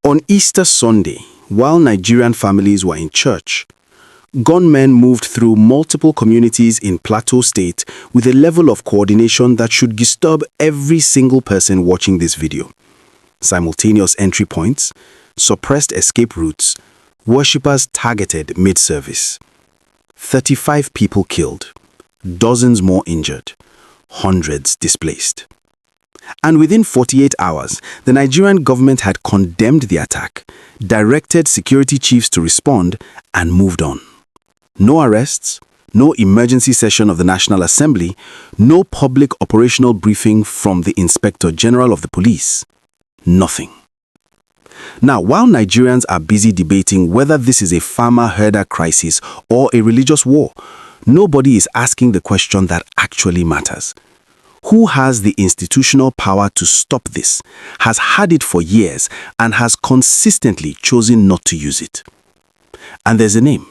On Easter Sunday, while Nigerian families were in church, gunmen moved through multiple communities in Plateau State with a level of coordination that should disturb every single person watching this video. Simultaneous entry points, suppressed escape routes, worshippers targeted mid-service. 35 people killed, dozens more injured, hundreds displaced. And within 48 hours, the Nigerian government had condemned the attack, directed security chiefs to respond, and moved on. No arrests, no emergency session of the National Assembly, no public operational briefing from the Inspector General of the Police. Nothing. Now, while Nigerians are busy debating whether this is a farmer-herder crisis or a religious war, nobody is asking the question that actually matters. Who has the institutional power to stop this, has had it for years, and has consistently chosen not to use it? And there's a name,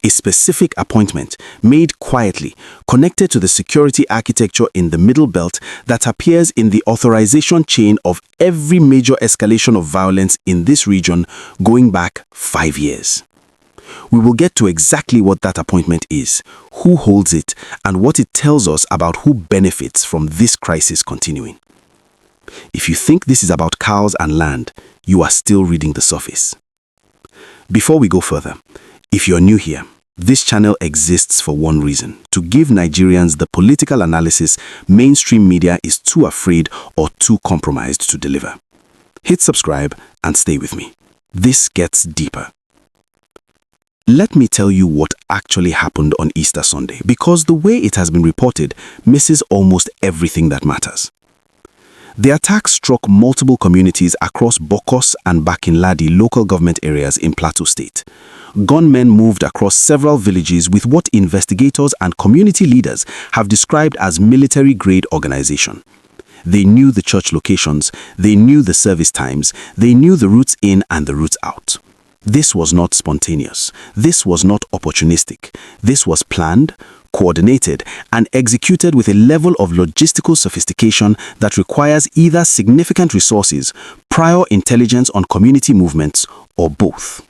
a specific appointment made quietly, connected to the security architecture in the Middle Belt that appears in the authorization chain of every major escalation of violence in this region going back 5 years. We will get to exactly what that appointment is, who holds it, and what it tells us about who benefits from this crisis continuing. If you think this is about cows and land, you are still reading the surface. Before we go further, if you're new here, this channel exists for one reason: to give Nigerians the political analysis mainstream media is too afraid or too compromised to deliver. Hit subscribe and stay with me. This gets deeper. Let me tell you what actually happened on Easter Sunday, because the way it has been reported misses almost everything that matters. The attack struck multiple communities across Bokos and Bakinladi local government areas in Plateau State. Gunmen moved across several villages with what investigators and community leaders have described as military-grade organization. They knew the church locations, they knew the service times, they knew the routes in and the routes out. This was not spontaneous. This was not opportunistic. This was planned, coordinated, and executed with a level of logistical sophistication that requires either significant resources, prior intelligence on community movements, or both.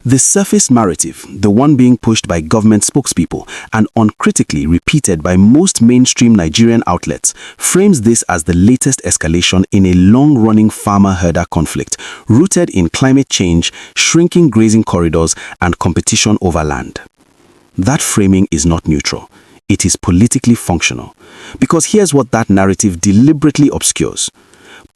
The surface narrative, the one being pushed by government spokespeople and uncritically repeated by most mainstream Nigerian outlets, frames this as the latest escalation in a long-running farmer-herder conflict rooted in climate change, shrinking grazing corridors, and competition over land. That framing is not neutral. It is politically functional. Because here's what that narrative deliberately obscures.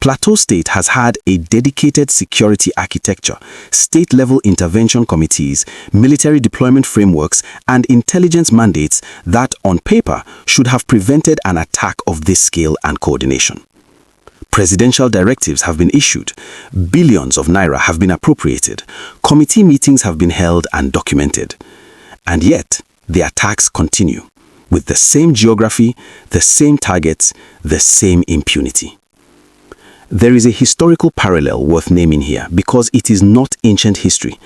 Plateau State has had a dedicated security architecture, state-level intervention committees, military deployment frameworks, and intelligence mandates that, on paper, should have prevented an attack of this scale and coordination. Presidential directives have been issued, billions of naira have been appropriated, committee meetings have been held and documented. And yet, the attacks continue, with the same geography, the same targets, the same impunity. There is a historical parallel worth naming here because it is not ancient history.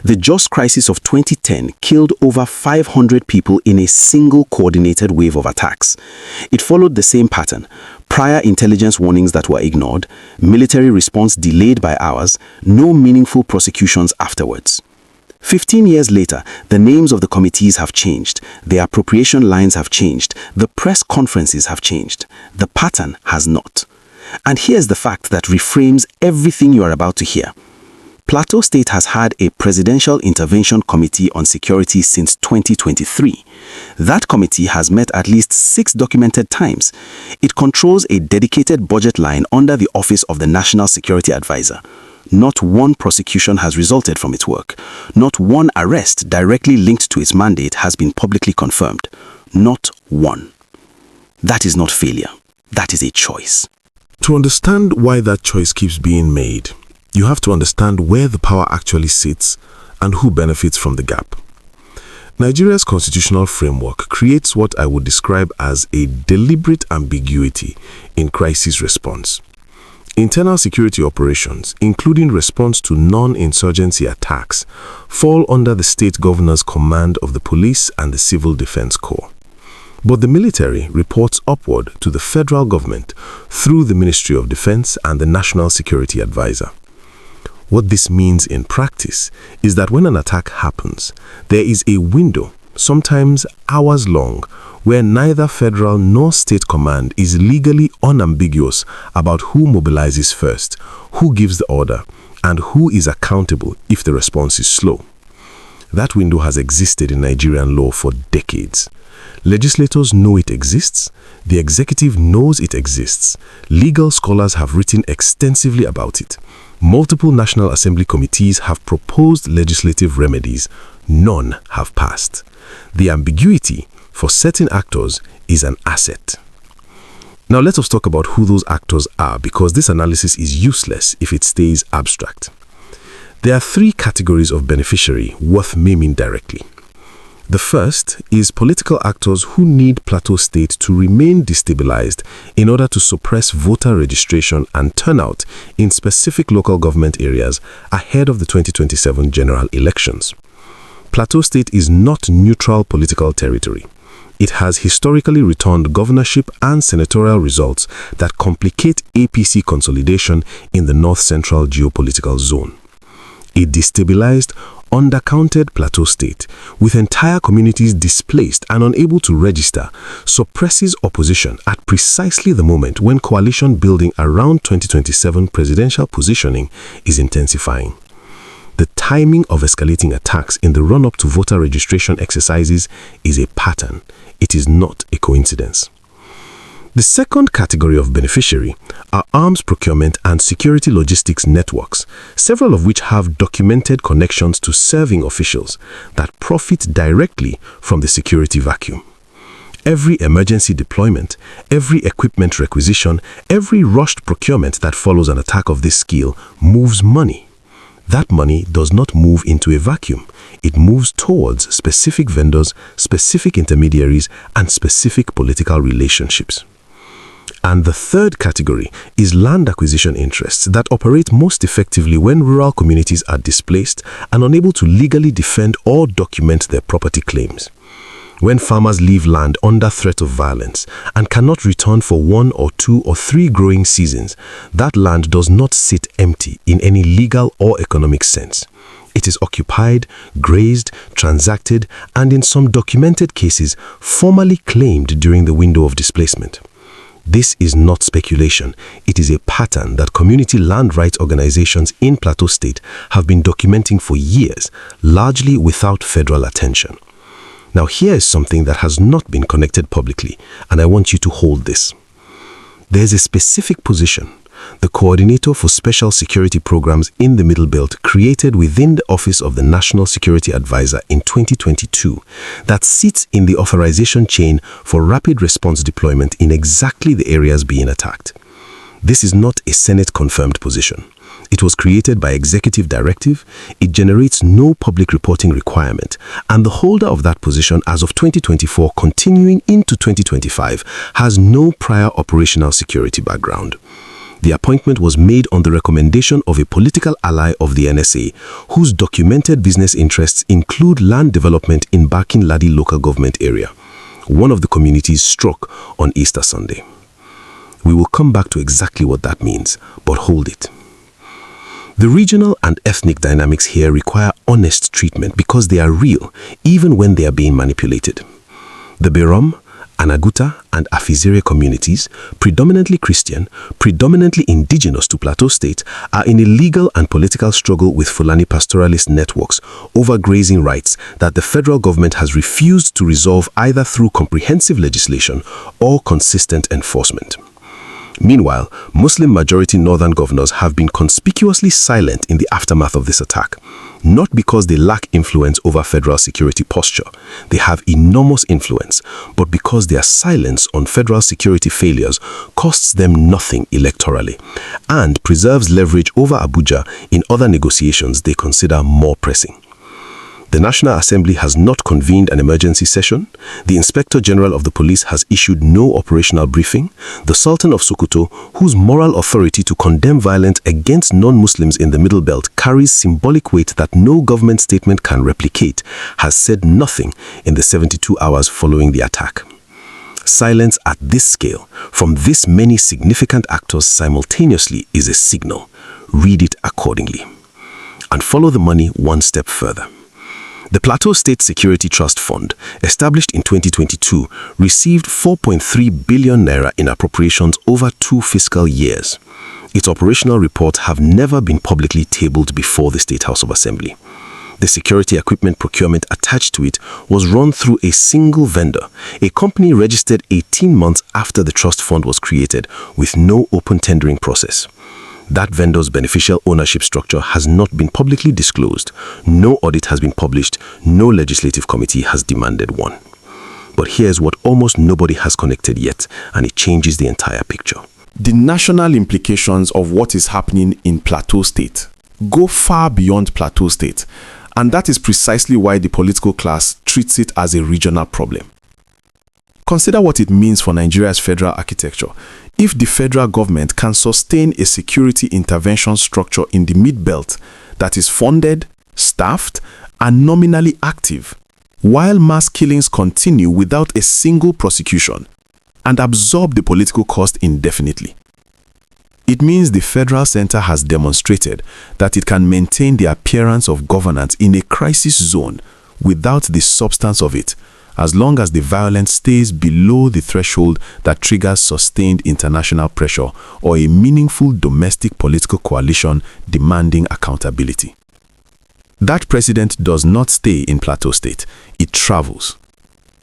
The Jos crisis of 2010 killed over 500 people in a single coordinated wave of attacks. It followed the same pattern: prior intelligence warnings that were ignored, military response delayed by hours, no meaningful prosecutions afterwards. 15 years later, the names of the committees have changed, the appropriation lines have changed, the press conferences have changed. The pattern has not. And here's the fact that reframes everything you are about to hear. Plateau State has had a Presidential Intervention Committee on Security since 2023. That committee has met at least 6 documented times. It controls a dedicated budget line under the Office of the National Security Advisor. Not one prosecution has resulted from its work. Not one arrest directly linked to its mandate has been publicly confirmed. Not one. That is not failure. That is a choice. To understand why that choice keeps being made, you have to understand where the power actually sits and who benefits from the gap. Nigeria's constitutional framework creates what I would describe as a deliberate ambiguity in crisis response. Internal security operations, including response to non-insurgency attacks, fall under the state governor's command of the police and the Civil Defense Corps. But the military reports upward to the federal government through the Ministry of Defense and the National Security Advisor. What this means in practice is that when an attack happens, there is a window, sometimes hours long, where neither federal nor state command is legally unambiguous about who mobilizes first, who gives the order, and who is accountable if the response is slow. That window has existed in Nigerian law for decades. Legislators know it exists, the executive knows it exists, legal scholars have written extensively about it. Multiple National Assembly committees have proposed legislative remedies. None have passed. The ambiguity for certain actors is an asset. Now let us talk about who those actors are, because this analysis is useless if it stays abstract. There are three categories of beneficiary worth naming directly. The first is political actors who need Plateau State to remain destabilized in order to suppress voter registration and turnout in specific local government areas ahead of the 2027 general elections. Plateau State is not neutral political territory. It has historically returned governorship and senatorial results that complicate APC consolidation in the north-central geopolitical zone. A destabilized, undercounted Plateau State, with entire communities displaced and unable to register, suppresses opposition at precisely the moment when coalition building around 2027 presidential positioning is intensifying. The timing of escalating attacks in the run-up to voter registration exercises is a pattern. It is not a coincidence. The second category of beneficiary are arms procurement and security logistics networks, several of which have documented connections to serving officials that profit directly from the security vacuum. Every emergency deployment, every equipment requisition, every rushed procurement that follows an attack of this scale moves money. That money does not move into a vacuum. It moves towards specific vendors, specific intermediaries, and specific political relationships. And the third category is land acquisition interests that operate most effectively when rural communities are displaced and unable to legally defend or document their property claims. When farmers leave land under threat of violence and cannot return for 1 or 2 or 3 growing seasons, that land does not sit empty in any legal or economic sense. It is occupied, grazed, transacted, and in some documented cases, formally claimed during the window of displacement. This is not speculation. It is a pattern that community land rights organizations in Plateau State have been documenting for years, largely without federal attention. Now, here is something that has not been connected publicly, and I want you to hold this. There's a specific position, the Coordinator for Special Security Programs in the Middle Belt, created within the Office of the National Security Advisor in 2022, that sits in the authorization chain for rapid response deployment in exactly the areas being attacked. This is not a Senate-confirmed position. It was created by executive directive, it generates no public reporting requirement, and the holder of that position as of 2024 continuing into 2025 has no prior operational security background. The appointment was made on the recommendation of a political ally of the NSA, whose documented business interests include land development in Bakin Ladi local government area, one of the communities struck on Easter Sunday. We will come back to exactly what that means, but hold it. The regional and ethnic dynamics here require honest treatment because they are real, even when they are being manipulated. The Berom, Anaguta, and Afizere communities, predominantly Christian, predominantly indigenous to Plateau State, are in a legal and political struggle with Fulani pastoralist networks over grazing rights that the federal government has refused to resolve either through comprehensive legislation or consistent enforcement. Meanwhile, Muslim-majority northern governors have been conspicuously silent in the aftermath of this attack, not because they lack influence over federal security posture. They have enormous influence, but because their silence on federal security failures costs them nothing electorally and preserves leverage over Abuja in other negotiations they consider more pressing. The National Assembly has not convened an emergency session. The Inspector General of the Police has issued no operational briefing. The Sultan of Sokoto, whose moral authority to condemn violence against non-Muslims in the Middle Belt carries symbolic weight that no government statement can replicate, has said nothing in the 72 hours following the attack. Silence at this scale, from this many significant actors simultaneously, is a signal. Read it accordingly. And follow the money one step further. The Plateau State Security Trust Fund, established in 2022, received 4.3 billion naira in appropriations over 2 fiscal years. Its operational reports have never been publicly tabled before the State House of Assembly. The security equipment procurement attached to it was run through a single vendor, a company registered 18 months after the trust fund was created, with no open tendering process. That vendor's beneficial ownership structure has not been publicly disclosed. No audit has been published. No legislative committee has demanded one. But here's what almost nobody has connected yet, and it changes the entire picture. The national implications of what is happening in Plateau State go far beyond Plateau State, and that is precisely why the political class treats it as a regional problem. Consider what it means for Nigeria's federal architecture. If the federal government can sustain a security intervention structure in the Mid-Belt that is funded, staffed, and nominally active, while mass killings continue without a single prosecution, and absorb the political cost indefinitely, it means the federal center has demonstrated that it can maintain the appearance of governance in a crisis zone without the substance of it, as long as the violence stays below the threshold that triggers sustained international pressure or a meaningful domestic political coalition demanding accountability. That precedent does not stay in Plateau State. It travels.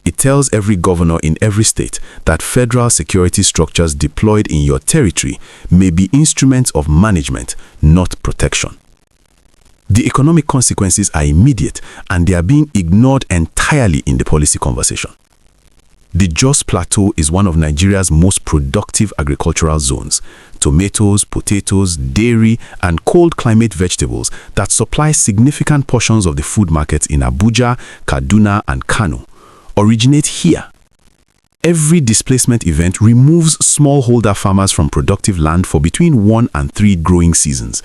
It tells every governor in every state that federal security structures deployed in your territory may be instruments of management, not protection. The economic consequences are immediate, and they are being ignored entirely in the policy conversation. The Jos Plateau is one of Nigeria's most productive agricultural zones. Tomatoes, potatoes, dairy, and cold climate vegetables that supply significant portions of the food markets in Abuja, Kaduna, and Kano originate here. Every displacement event removes smallholder farmers from productive land for between 1 and 3 growing seasons.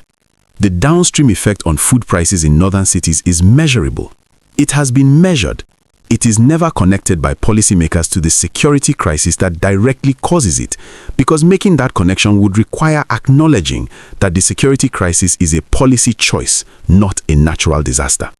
The downstream effect on food prices in northern cities is measurable. It has been measured. It is never connected by policymakers to the security crisis that directly causes it, because making that connection would require acknowledging that the security crisis is a policy choice, not a natural disaster.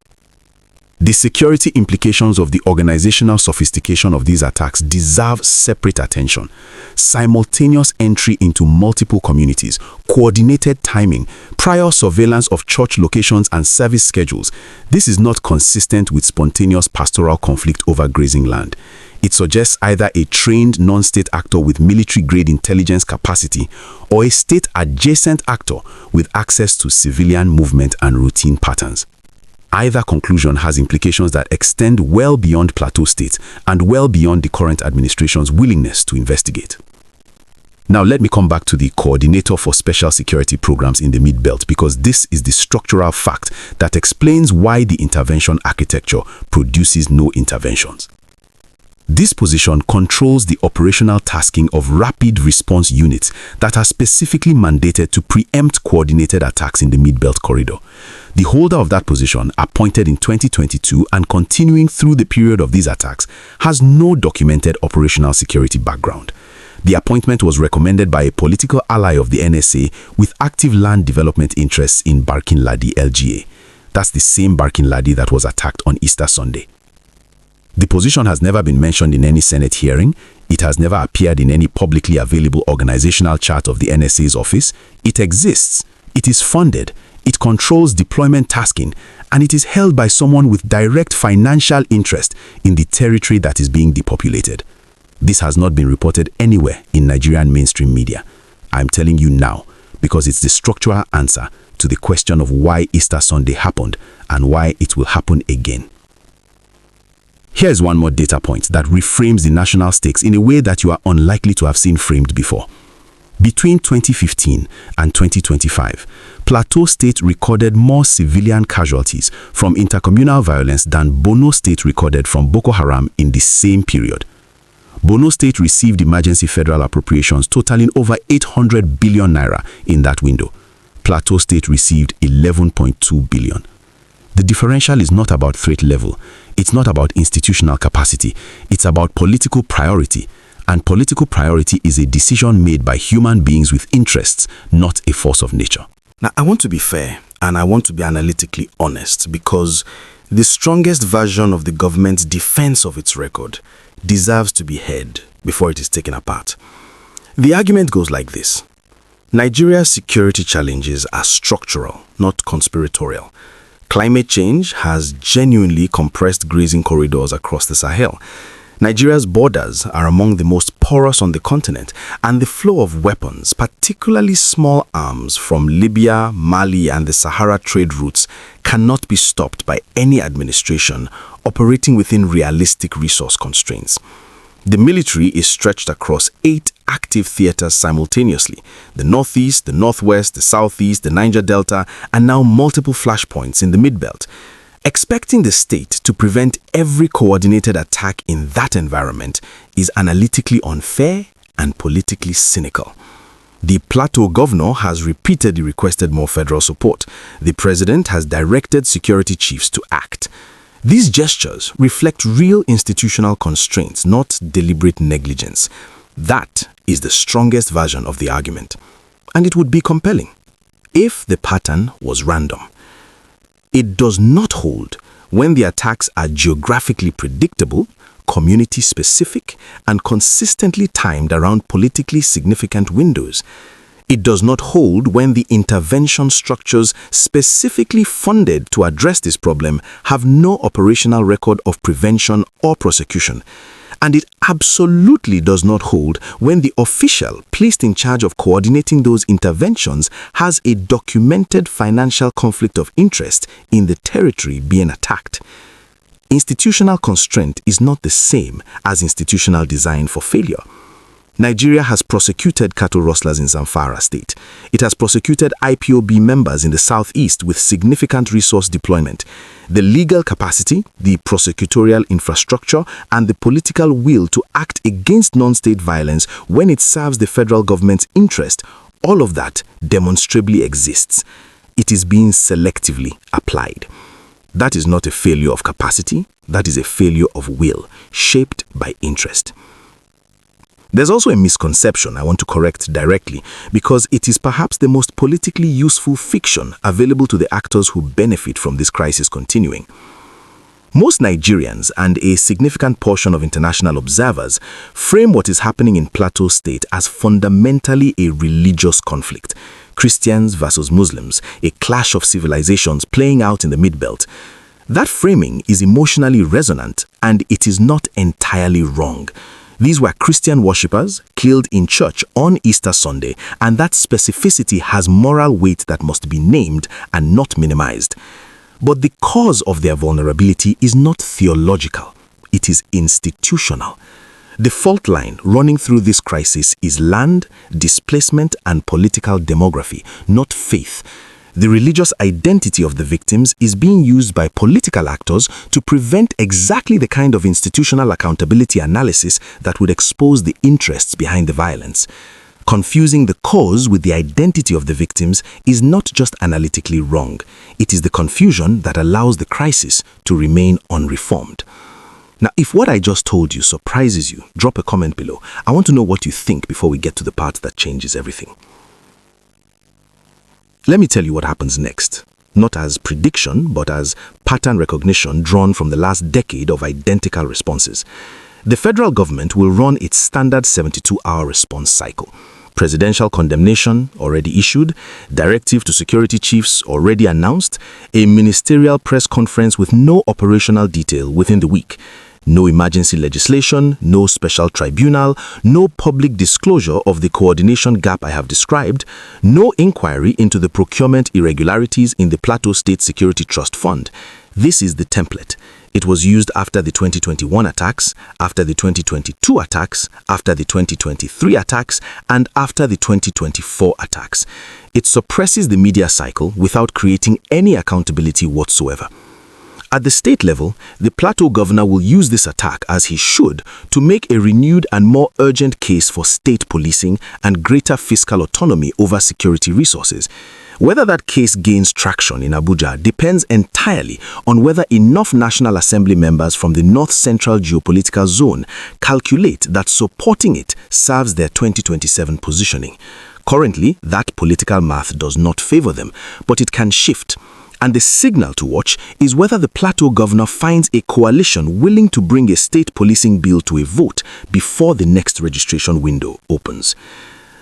The security implications of the organizational sophistication of these attacks deserve separate attention. Simultaneous entry into multiple communities, coordinated timing, prior surveillance of church locations and service schedules. This is not consistent with spontaneous pastoral conflict over grazing land. It suggests either a trained non-state actor with military-grade intelligence capacity or a state-adjacent actor with access to civilian movement and routine patterns. Either conclusion has implications that extend well beyond Plateau State and well beyond the current administration's willingness to investigate. Now let me come back to the coordinator for special security programs in the Mid-Belt, because this is the structural fact that explains why the intervention architecture produces no interventions. This position controls the operational tasking of rapid response units that are specifically mandated to preempt coordinated attacks in the Mid-Belt corridor. The holder of that position, appointed in 2022 and continuing through the period of these attacks, has no documented operational security background. The appointment was recommended by a political ally of the NSA with active land development interests in Barkin Ladi LGA. That's the same Barkin Ladi that was attacked on Easter Sunday. The position has never been mentioned in any Senate hearing. It has never appeared in any publicly available organizational chart of the NSA's office. It exists. It is funded. It controls deployment tasking, and it is held by someone with direct financial interest in the territory that is being depopulated. This has not been reported anywhere in Nigerian mainstream media. I'm telling you now, because it's the structural answer to the question of why Easter Sunday happened and why it will happen again. Here's one more data point that reframes the national stakes in a way that you are unlikely to have seen framed before. Between 2015 and 2025, Plateau State recorded more civilian casualties from intercommunal violence than Borno State recorded from Boko Haram in the same period. Borno State received emergency federal appropriations totaling over 800 billion naira in that window. Plateau State received 11.2 billion. The differential is not about threat level. It's not about institutional capacity. It's about political priority. And political priority is a decision made by human beings with interests, not a force of nature. Now, I want to be fair And I want to be analytically honest because the strongest version of the government's defense of its record deserves to be heard before it is taken apart. The argument goes like this. Nigeria's security challenges are structural, not conspiratorial. Climate change has genuinely compressed grazing corridors across the Sahel. Nigeria's borders are among the most porous on the continent, and the flow of weapons, particularly small arms from Libya, Mali, and the Sahara trade routes, cannot be stopped by any administration operating within realistic resource constraints. The military is stretched across 8 active theaters simultaneously: the northeast, the northwest, the southeast, the Niger Delta, and now multiple flashpoints in the Mid-Belt. Expecting the state to prevent every coordinated attack in that environment is analytically unfair and politically cynical. The Plateau governor has repeatedly requested more federal support. The president has directed security chiefs to act. These gestures reflect real institutional constraints, not deliberate negligence. That is the strongest version of the argument. And it would be compelling if the pattern was random. It does not hold when the attacks are geographically predictable, community-specific, and consistently timed around politically significant windows. It does not hold when the intervention structures specifically funded to address this problem have no operational record of prevention or prosecution. And it absolutely does not hold when the official placed in charge of coordinating those interventions has a documented financial conflict of interest in the territory being attacked. Institutional constraint is not the same as institutional design for failure. Nigeria has prosecuted cattle rustlers in Zamfara State. It has prosecuted IPOB members in the southeast with significant resource deployment. The legal capacity, the prosecutorial infrastructure, and the political will to act against non-state violence when it serves the federal government's interest, all of that demonstrably exists. It is being selectively applied. That is not a failure of capacity, that is a failure of will, shaped by interest. There's also a misconception I want to correct directly because it is perhaps the most politically useful fiction available to the actors who benefit from this crisis continuing. Most Nigerians and a significant portion of international observers frame what is happening in Plateau State as fundamentally a religious conflict. Christians versus Muslims, a clash of civilizations playing out in the Mid-Belt. That framing is emotionally resonant, and it is not entirely wrong. These were Christian worshippers killed in church on Easter Sunday, and that specificity has moral weight that must be named and not minimized. But the cause of their vulnerability is not theological, it is institutional. The fault line running through this crisis is land, displacement, and political demography, not faith. The religious identity of the victims is being used by political actors to prevent exactly the kind of institutional accountability analysis that would expose the interests behind the violence. Confusing the cause with the identity of the victims is not just analytically wrong. It is the confusion that allows the crisis to remain unreformed. Now, if what I just told you surprises you, drop a comment below. I want to know what you think before we get to the part that changes everything. Let me tell you what happens next, not as prediction, but as pattern recognition drawn from the last decade of identical responses. The federal government will run its standard 72-hour response cycle. Presidential condemnation already issued, directive to security chiefs already announced, a ministerial press conference with no operational detail within the week. No emergency legislation, no special tribunal, no public disclosure of the coordination gap I have described, no inquiry into the procurement irregularities in the Plateau State Security Trust Fund. This is the template. It was used after the 2021 attacks, after the 2022 attacks, after the 2023 attacks, and after the 2024 attacks. It suppresses the media cycle without creating any accountability whatsoever. At the state level, the Plateau governor will use this attack, as he should, to make a renewed and more urgent case for state policing and greater fiscal autonomy over security resources. Whether that case gains traction in Abuja depends entirely on whether enough National Assembly members from the North Central geopolitical zone calculate that supporting it serves their 2027 positioning. Currently, that political math does not favor them, but it can shift. And the signal to watch is whether the Plateau governor finds a coalition willing to bring a state policing bill to a vote before the next registration window opens.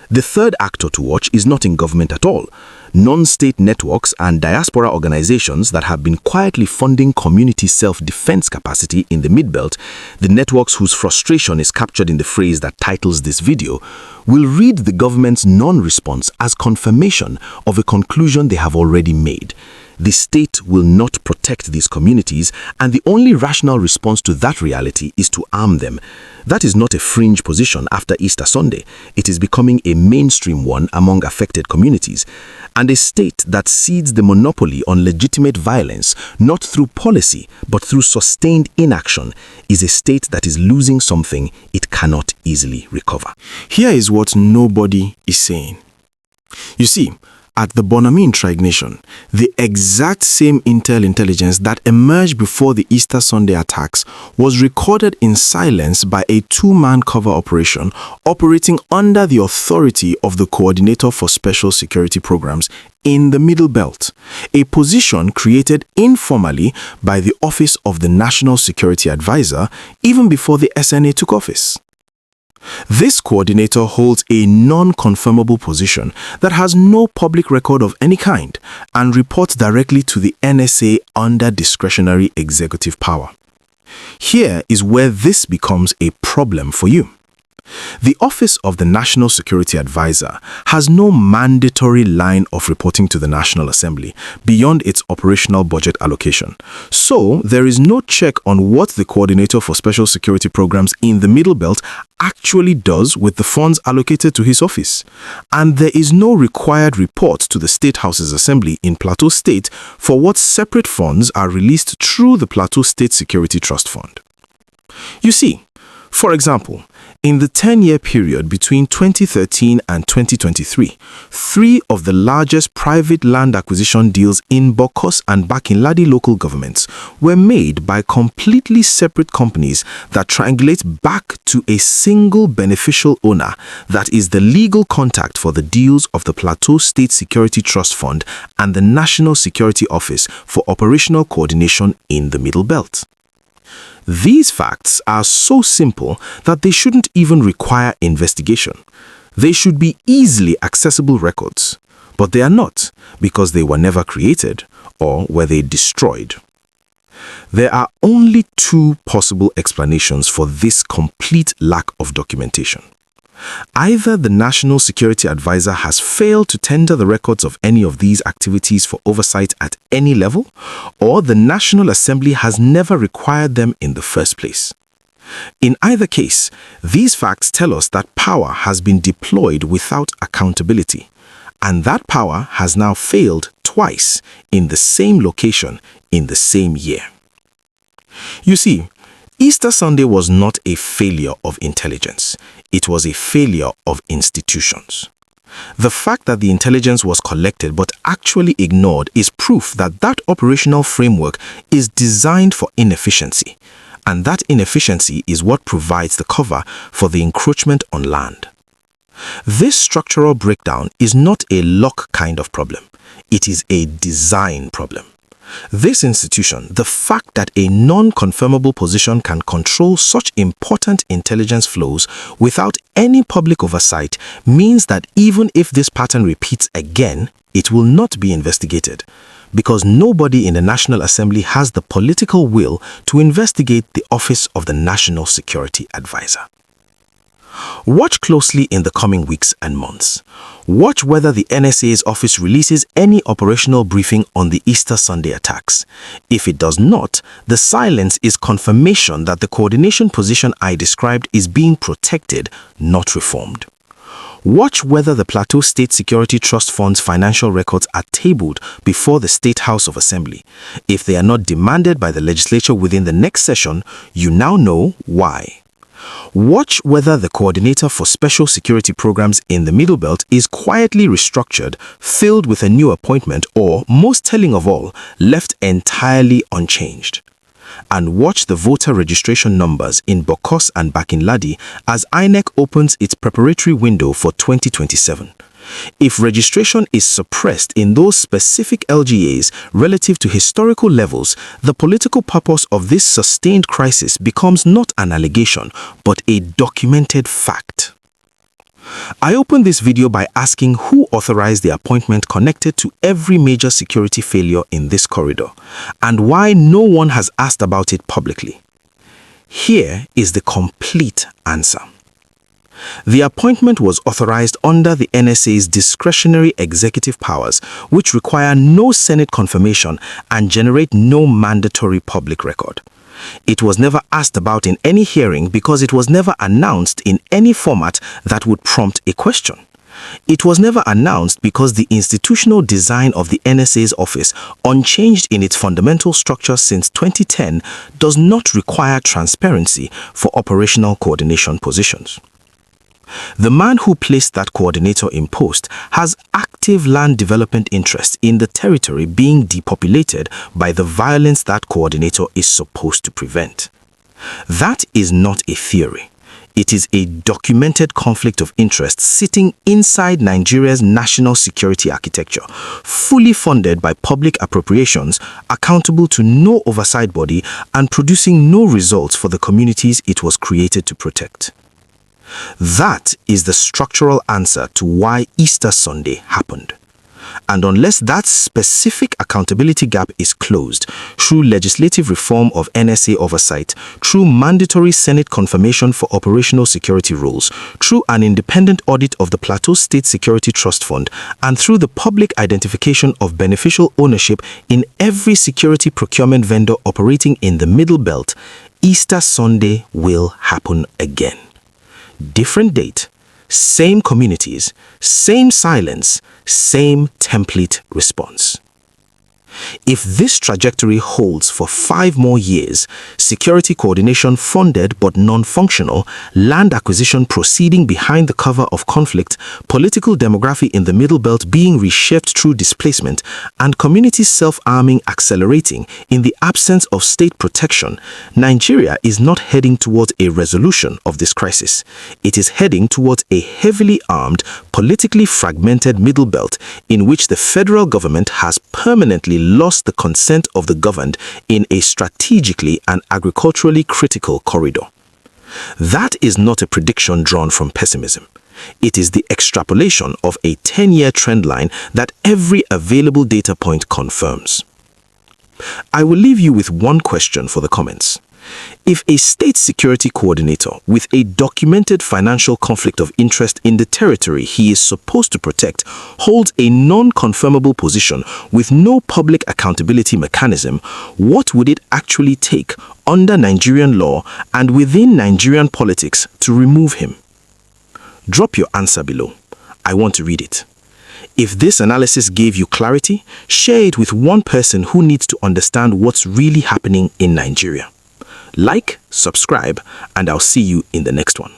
The third actor to watch is not in government at all. Non-state networks and diaspora organizations that have been quietly funding community self-defense capacity in the Midbelt, the networks whose frustration is captured in the phrase that titles this video, will read the government's non-response as confirmation of a conclusion they have already made. The state will not protect these communities, and the only rational response to that reality is to arm them. That is not a fringe position after Easter Sunday. It is becoming a mainstream one among affected communities. And a state that cedes the monopoly on legitimate violence, not through policy, but through sustained inaction, is a state that is losing something it cannot easily recover. Here is what nobody is saying. You see, at the Bonami intrignation, the exact same intel intelligence that emerged before the Easter Sunday attacks was recorded in silence by a two-man cover operation operating under the authority of the Coordinator for Special Security Programs in the Middle Belt, a position created informally by the Office of the National Security Advisor even before the SNA took office. This coordinator holds a non-confirmable position that has no public record of any kind and reports directly to the NSA under discretionary executive power. Here is where this becomes a problem for you. The Office of the National Security Advisor has no mandatory line of reporting to the National Assembly beyond its operational budget allocation. So, there is no check on what the Coordinator for Special Security Programs in the Middle Belt actually does with the funds allocated to his office. And there is no required report to the State House's Assembly in Plateau State for what separate funds are released through the Plateau State Security Trust Fund. You see, for example, in the 10-year period between 2013 and 2023, 3 of the largest private land acquisition deals in Bokos and Bakinladi local governments were made by completely separate companies that triangulate back to a single beneficial owner that is the legal contact for the deals of the Plateau State Security Trust Fund and the National Security Office for operational coordination in the Middle Belt. These facts are so simple that they shouldn't even require investigation. They should be easily accessible records, but they are not because they were never created or were they destroyed. There are only 2 possible explanations for this complete lack of documentation. Either the National Security Advisor has failed to tender the records of any of these activities for oversight at any level, or the National Assembly has never required them in the first place. In either case, these facts tell us that power has been deployed without accountability, and that power has now failed twice in the same location in the same year. You see, Easter Sunday was not a failure of intelligence. It was a failure of institutions. The fact that the intelligence was collected but actually ignored is proof that that operational framework is designed for inefficiency, and that inefficiency is what provides the cover for the encroachment on land. This structural breakdown is not a luck kind of problem. It is a design problem. This institution, the fact that a non-confirmable position can control such important intelligence flows without any public oversight, means that even if this pattern repeats again, it will not be investigated, because nobody in the National Assembly has the political will to investigate the Office of the National Security Advisor. Watch closely in the coming weeks and months. Watch whether the NSA's office releases any operational briefing on the Easter Sunday attacks. If it does not, the silence is confirmation that the coordination position I described is being protected, not reformed. Watch whether the Plateau State Security Trust Fund's financial records are tabled before the State House of Assembly. If they are not demanded by the legislature within the next session, you now know why. Watch whether the Coordinator for Special Security Programs in the Middle Belt is quietly restructured, filled with a new appointment, or, most telling of all, left entirely unchanged. And watch the voter registration numbers in Bokos and Bakinladi as INEC opens its preparatory window for 2027. If registration is suppressed in those specific LGAs relative to historical levels, the political purpose of this sustained crisis becomes not an allegation, but a documented fact. I opened this video by asking who authorized the appointment connected to every major security failure in this corridor, and why no one has asked about it publicly. Here is the complete answer. The appointment was authorized under the NSA's discretionary executive powers, which require no Senate confirmation and generate no mandatory public record. It was never asked about in any hearing because it was never announced in any format that would prompt a question. It was never announced because the institutional design of the NSA's office, unchanged in its fundamental structure since 2010, does not require transparency for operational coordination positions. The man who placed that coordinator in post has active land development interests in the territory being depopulated by the violence that coordinator is supposed to prevent. That is not a theory. It is a documented conflict of interest sitting inside Nigeria's national security architecture, fully funded by public appropriations, accountable to no oversight body, and producing no results for the communities it was created to protect. That is the structural answer to why Easter Sunday happened. And unless that specific accountability gap is closed through legislative reform of NSA oversight, through mandatory Senate confirmation for operational security rules, through an independent audit of the Plateau State Security Trust Fund, and through the public identification of beneficial ownership in every security procurement vendor operating in the Middle Belt, Easter Sunday will happen again. Different date, same communities, same silence, same template response. If this trajectory holds for 5 more years, security coordination funded but non-functional, land acquisition proceeding behind the cover of conflict, political demography in the Middle Belt being reshaped through displacement, and communities self-arming accelerating in the absence of state protection, Nigeria is not heading towards a resolution of this crisis. It is heading towards a heavily armed, politically fragmented Middle Belt in which the federal government has permanently lost the consent of the governed in a strategically and agriculturally critical corridor. That is not a prediction drawn from pessimism. It is the extrapolation of a 10-year trend line that every available data point confirms. I will leave you with one question for the comments. If a state security coordinator with a documented financial conflict of interest in the territory he is supposed to protect holds a non-confirmable position with no public accountability mechanism, what would it actually take under Nigerian law and within Nigerian politics to remove him? Drop your answer below. I want to read it. If this analysis gave you clarity, share it with one person who needs to understand what's really happening in Nigeria. Like, subscribe, and I'll see you in the next one.